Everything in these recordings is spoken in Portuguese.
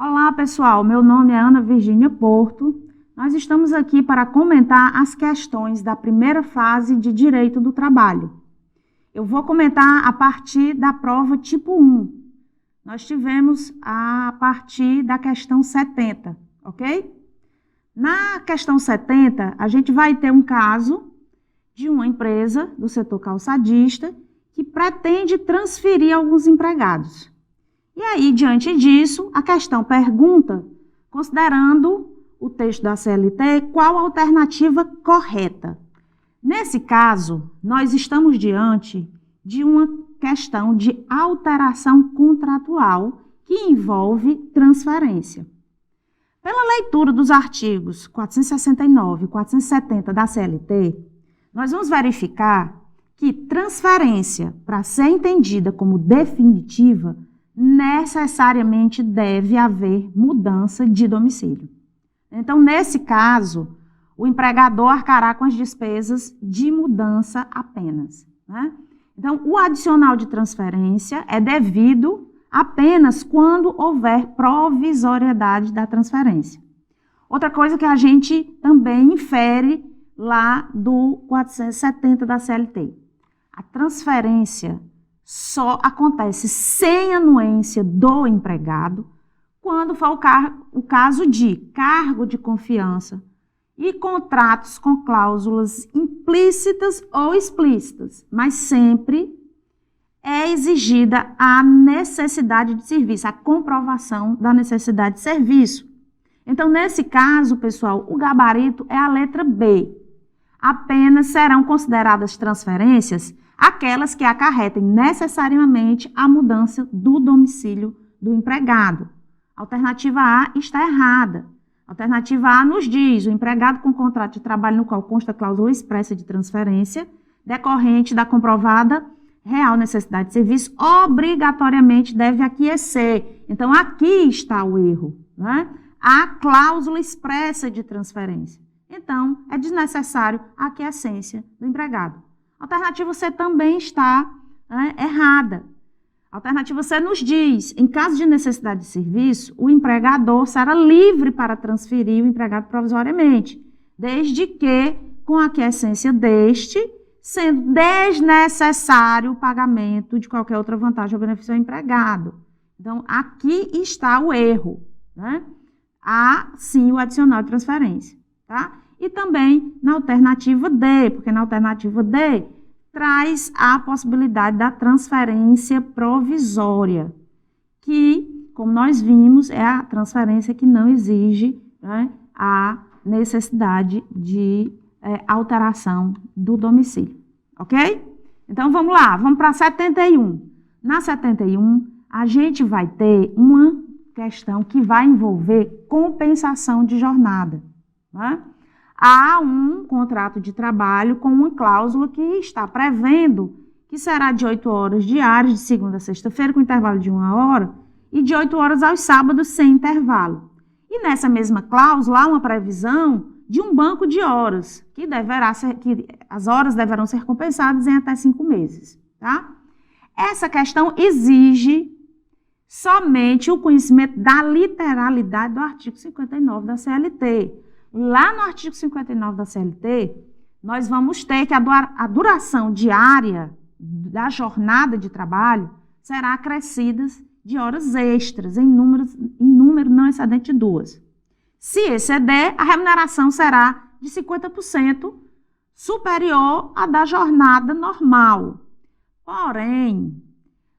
Olá, pessoal. Meu nome é Ana Virgínia Porto. Nós estamos aqui para comentar as questões da primeira fase de Direito do Trabalho. Eu vou comentar a partir da prova tipo 1. Nós tivemos a partir da questão 70, ok? Na questão 70, a gente vai ter um caso de uma empresa do setor calçadista que pretende transferir alguns empregados. E aí, diante disso, a questão pergunta, considerando o texto da CLT, qual a alternativa correta? Nesse caso, nós estamos diante de uma questão de alteração contratual que envolve transferência. Pela leitura dos artigos 469 e 470 da CLT, nós vamos verificar que transferência, para ser entendida como definitiva, necessariamente deve haver mudança de domicílio. Então, nesse caso, o empregador arcará com as despesas de mudança apenas, né? Então, o adicional de transferência é devido apenas quando houver provisoriedade da transferência. Outra coisa que a gente também infere lá do 470 da CLT. A transferência só acontece sem anuência do empregado quando for o caso de cargo de confiança e contratos com cláusulas implícitas ou explícitas, mas sempre é exigida a necessidade de serviço, a comprovação da necessidade de serviço. Então, nesse caso, pessoal, o gabarito é a letra B. Apenas serão consideradas transferências aquelas que acarretem necessariamente a mudança do domicílio do empregado. A alternativa A está errada. A alternativa A nos diz: o empregado com contrato de trabalho no qual consta cláusula expressa de transferência decorrente da comprovada real necessidade de serviço, obrigatoriamente deve aquecer. Então, aqui está o erro, né? A cláusula expressa de transferência. Então, é desnecessário a aquiescência do empregado. A alternativa C também está errada. A alternativa C nos diz: em caso de necessidade de serviço, o empregador será livre para transferir o empregado provisoriamente, desde que, com a aquiescência deste, sendo desnecessário o pagamento de qualquer outra vantagem ou benefício ao empregado. Então, aqui está o erro, né? Há, sim, o adicional de transferência, tá? E também na alternativa D, porque na alternativa D traz a possibilidade da transferência provisória, que, como nós vimos, é a transferência que não exige, né, a necessidade de alteração do domicílio, ok? Então, vamos lá, vamos para 71. Na 71, a gente vai ter uma questão que vai envolver compensação de jornada, né? Há um contrato de trabalho com uma cláusula que está prevendo que será de 8 horas diárias, de segunda a sexta-feira, com intervalo de 1 hora, e de 8 horas aos sábados, sem intervalo. E nessa mesma cláusula, há uma previsão de um banco de horas, que as horas deverão ser compensadas em até 5 meses, tá? Essa questão exige somente o conhecimento da literalidade do artigo 59 da CLT. Lá no artigo 59 da CLT, nós vamos ter que a duração diária da jornada de trabalho será acrescida de horas extras, em número não excedente de 2. Se exceder, a remuneração será de 50% superior à da jornada normal. Porém,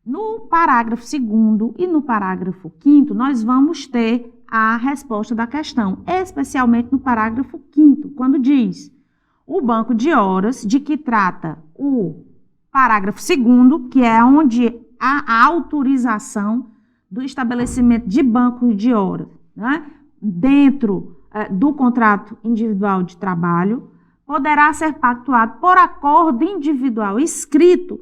no parágrafo 2º e no parágrafo 5º, nós vamos ter a resposta da questão, especialmente no parágrafo 5º, quando diz: o banco de horas de que trata o parágrafo 2º, que é onde há a autorização do estabelecimento de bancos de horas, né, dentro do contrato individual de trabalho, poderá ser pactuado por acordo individual escrito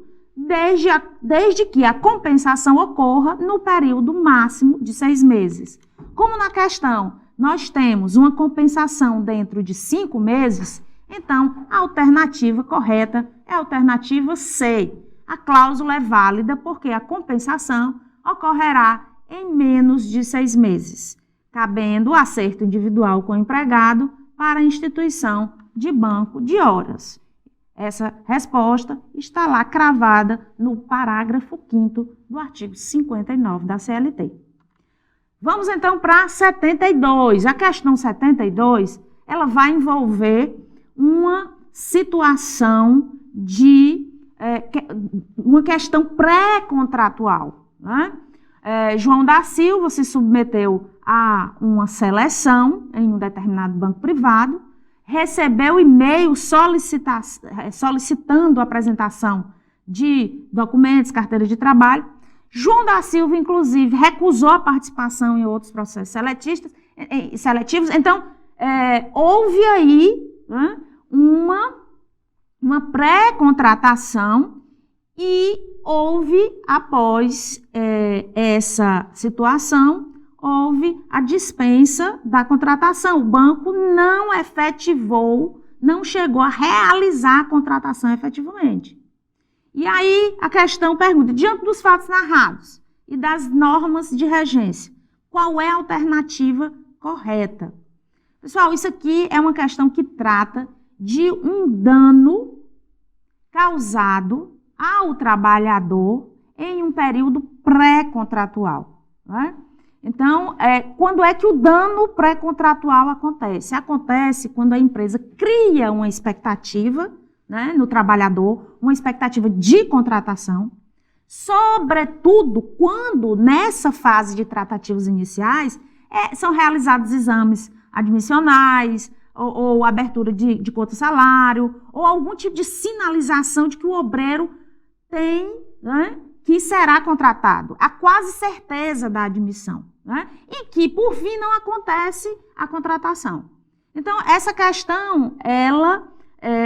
desde que a compensação ocorra no período máximo de 6 meses. Como na questão nós temos uma compensação dentro de 5 meses, então a alternativa correta é a alternativa C. A cláusula é válida porque a compensação ocorrerá em menos de 6 meses, cabendo o acerto individual com o empregado para a instituição de banco de horas. Essa resposta está lá cravada no parágrafo 5º do artigo 59 da CLT. Vamos então para 72. A questão 72, ela vai envolver uma situação de uma questão pré-contratual, né? João da Silva se submeteu a uma seleção em um determinado banco privado, recebeu e-mail solicitando a apresentação de documentos, carteira de trabalho. João da Silva, inclusive, recusou a participação em outros processos seletivos. Então, houve aí, né, uma pré-contratação e houve, após essa situação, houve a dispensa da contratação. O banco não efetivou, não chegou a realizar a contratação efetivamente. E aí a questão pergunta, diante dos fatos narrados e das normas de regência, qual é a alternativa correta? Pessoal, isso aqui é uma questão que trata de um dano causado ao trabalhador em um período pré-contratual, né? Então, quando é que o dano pré-contratual acontece? Acontece quando a empresa cria uma expectativa, né, no trabalhador, uma expectativa de contratação, sobretudo quando nessa fase de tratativas iniciais são realizados exames admissionais, ou abertura de cota salário, ou algum tipo de sinalização de que o obreiro tem, né, que será contratado, a quase certeza da admissão, né, e que, por fim, não acontece a contratação. Então, essa questão, ela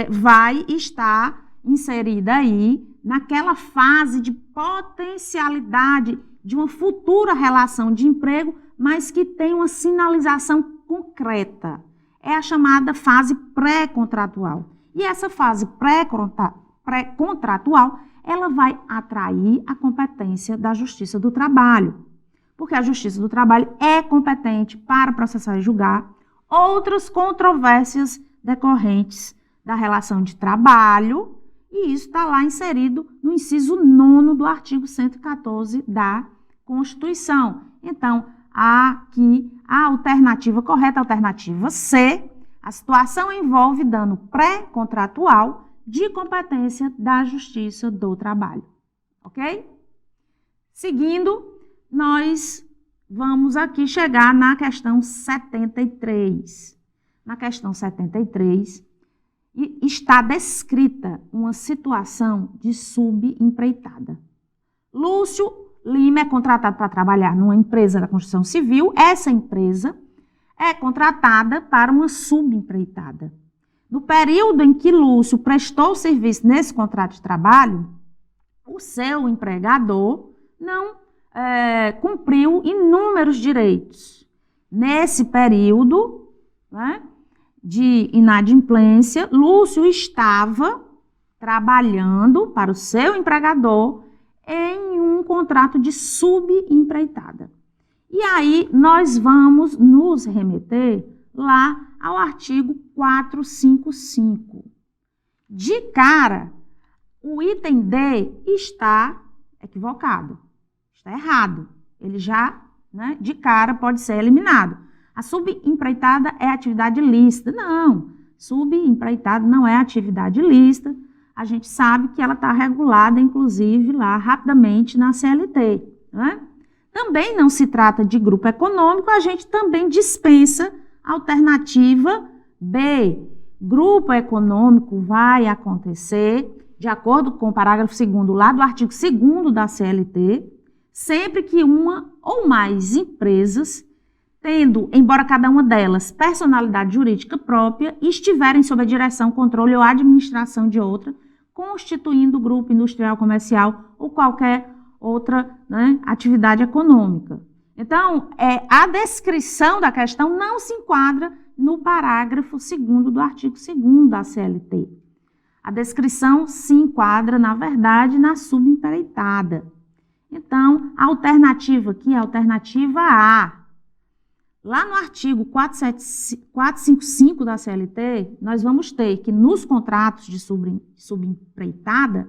vai estar inserida aí naquela fase de potencialidade de uma futura relação de emprego, mas que tem uma sinalização concreta. É a chamada fase pré-contratual. E essa fase pré-contratual, ela vai atrair a competência da Justiça do Trabalho, porque a Justiça do Trabalho é competente para processar e julgar outras controvérsias decorrentes da relação de trabalho, e isso está lá inserido no inciso 9º do artigo 114 da Constituição. Então, aqui a alternativa correta, a alternativa C, a situação envolve dano pré-contratual de competência da Justiça do Trabalho. Ok? Seguindo, nós vamos aqui chegar na questão 73. Na questão 73, está descrita uma situação de subempreitada. Lúcio Lima é contratado para trabalhar numa empresa da construção civil. Essa empresa é contratada para uma subempreitada. No período em que Lúcio prestou serviço nesse contrato de trabalho, o seu empregador não cumpriu inúmeros direitos. Nesse período, né, de inadimplência, Lúcio estava trabalhando para o seu empregador em um contrato de subempreitada. E aí nós vamos nos remeter lá ao artigo 455. De cara, o item D está equivocado, está errado. Ele já, né, de cara pode ser eliminado. A subempreitada é atividade lícita. Não, subempreitada não é atividade lícita. A gente sabe que ela está regulada, inclusive, lá rapidamente na CLT, né? Também não se trata de grupo econômico, a gente também dispensa a alternativa B. Grupo econômico vai acontecer, de acordo com o parágrafo 2º lá do artigo 2º da CLT, sempre que uma ou mais empresas, tendo, embora cada uma delas, personalidade jurídica própria, estiverem sob a direção, controle ou administração de outra, constituindo grupo industrial, comercial ou qualquer outra, né, atividade econômica. Então, a descrição da questão não se enquadra no parágrafo 2º do artigo 2º da CLT. A descrição se enquadra, na verdade, na subempreitada. Então, a alternativa aqui é a alternativa A. Lá no artigo 455 da CLT, nós vamos ter que nos contratos de subempreitada,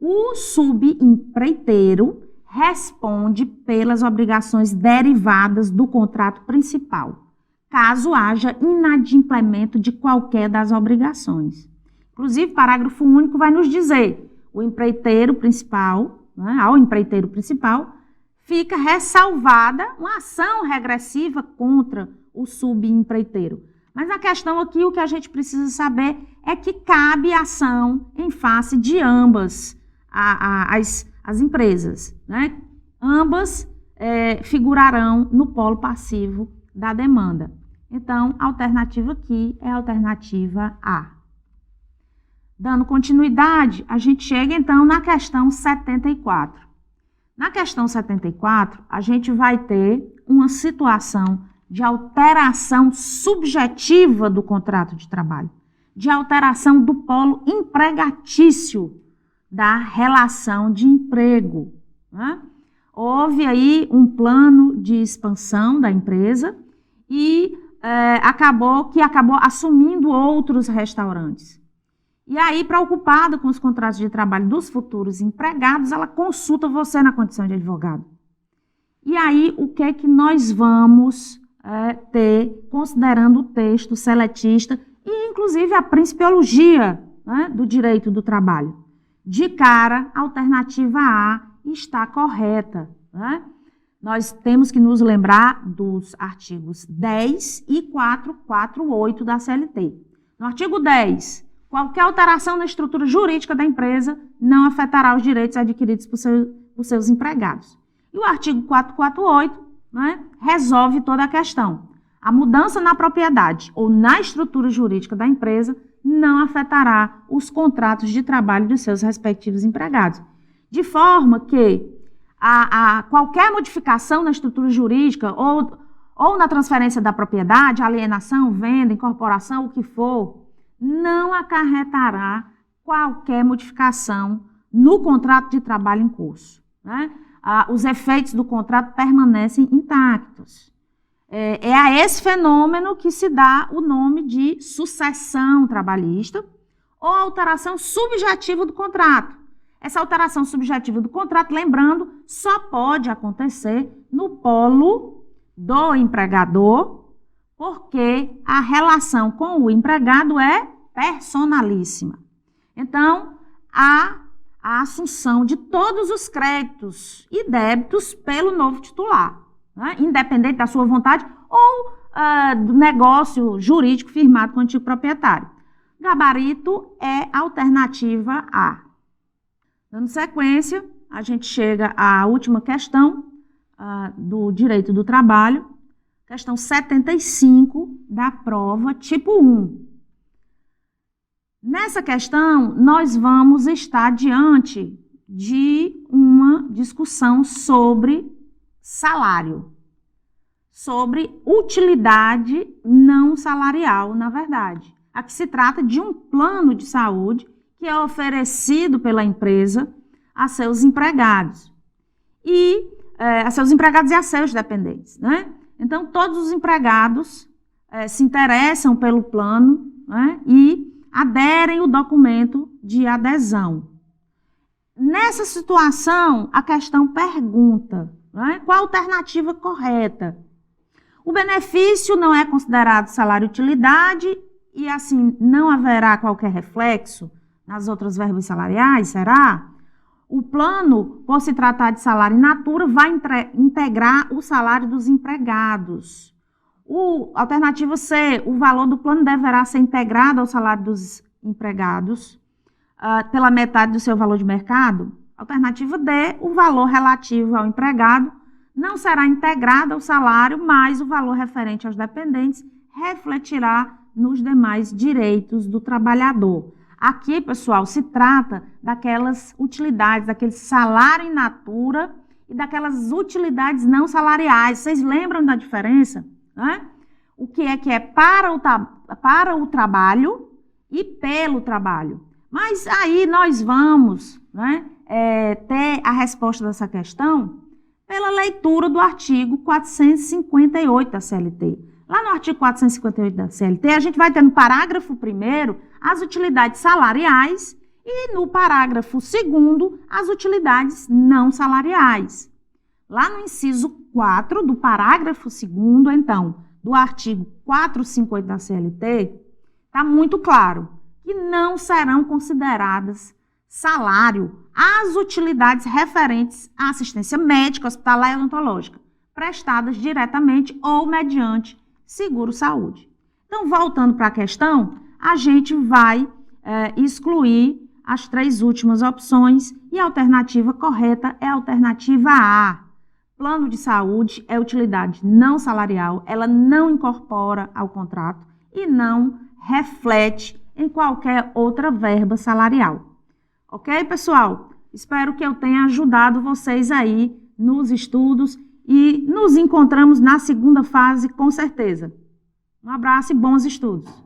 o subempreiteiro responde pelas obrigações derivadas do contrato principal, caso haja inadimplemento de qualquer das obrigações. Inclusive, parágrafo único vai nos dizer, o empreiteiro principal, né, ao empreiteiro principal, fica ressalvada uma ação regressiva contra o subempreiteiro. Mas a questão aqui, o que a gente precisa saber é que cabe ação em face de ambas as empresas, né? Ambas figurarão no polo passivo da demanda. Então, a alternativa aqui é a alternativa A. Dando continuidade, a gente chega então na questão 74. Na questão 74, a gente vai ter uma situação de alteração subjetiva do contrato de trabalho, de alteração do polo empregatício da relação de emprego, né? Houve aí um plano de expansão da empresa e acabou assumindo outros restaurantes. E aí, preocupada com os contratos de trabalho dos futuros empregados, ela consulta você na condição de advogado. E aí, o que é que nós vamos ter, considerando o texto seletista e, inclusive, a principiologia, né, do direito do trabalho? De cara, a alternativa A está correta, né? Nós temos que nos lembrar dos artigos 10 e 448 da CLT. No artigo 10, qualquer alteração na estrutura jurídica da empresa não afetará os direitos adquiridos por seus empregados. E o artigo 448, né, resolve toda a questão. A mudança na propriedade ou na estrutura jurídica da empresa não afetará os contratos de trabalho dos seus respectivos empregados. De forma que qualquer modificação na estrutura jurídica ou na transferência da propriedade, alienação, venda, incorporação, o que for, não acarretará qualquer modificação no contrato de trabalho em curso, né? Os efeitos do contrato permanecem intactos. É a esse fenômeno que se dá o nome de sucessão trabalhista ou alteração subjetiva do contrato. Essa alteração subjetiva do contrato, lembrando, só pode acontecer no polo do empregador, porque a relação com o empregado é personalíssima. Então, há a assunção de todos os créditos e débitos pelo novo titular, né, independente da sua vontade ou do negócio jurídico firmado com o antigo proprietário. Gabarito é a alternativa A. Dando sequência, a gente chega à última questão do direito do trabalho, questão 75 da prova tipo 1. Nessa questão, nós vamos estar diante de uma discussão sobre salário, sobre utilidade não salarial, na verdade. Aqui se trata de um plano de saúde que é oferecido pela empresa a seus empregados e a seus dependentes, né? Então, todos os empregados se interessam pelo plano, né, e aderem o documento de adesão. Nessa situação, a questão pergunta, né, qual a alternativa correta? O benefício não é considerado salário-utilidade e, assim, não haverá qualquer reflexo nas outras verbas salariais, será? O plano, por se tratar de salário in natura, vai integrar o salário dos empregados. Alternativa C, o valor do plano deverá ser integrado ao salário dos empregados pela metade do seu valor de mercado. Alternativa D, o valor relativo ao empregado não será integrado ao salário, mas o valor referente aos dependentes refletirá nos demais direitos do trabalhador. Aqui, pessoal, se trata daquelas utilidades, daquele salário in natura e daquelas utilidades não salariais. Vocês lembram da diferença? Né? O que é para o trabalho e pelo trabalho. Mas aí nós vamos, né, ter a resposta dessa questão pela leitura do artigo 458 da CLT. Lá no artigo 458 da CLT, a gente vai ter no parágrafo 1º as utilidades salariais e no parágrafo 2º as utilidades não salariais. Lá no inciso 4 do parágrafo 2º, então, do artigo 458 da CLT, está muito claro que não serão consideradas salário as utilidades referentes à assistência médica, hospitalar e odontológica, prestadas diretamente ou mediante seguro-saúde. Então, voltando para a questão, a gente vai excluir as 3 últimas opções e a alternativa correta é a alternativa A. Plano de saúde é utilidade não salarial, ela não incorpora ao contrato e não reflete em qualquer outra verba salarial. Ok, pessoal? Espero que eu tenha ajudado vocês aí nos estudos e nos encontramos na segunda fase com certeza. Um abraço e bons estudos!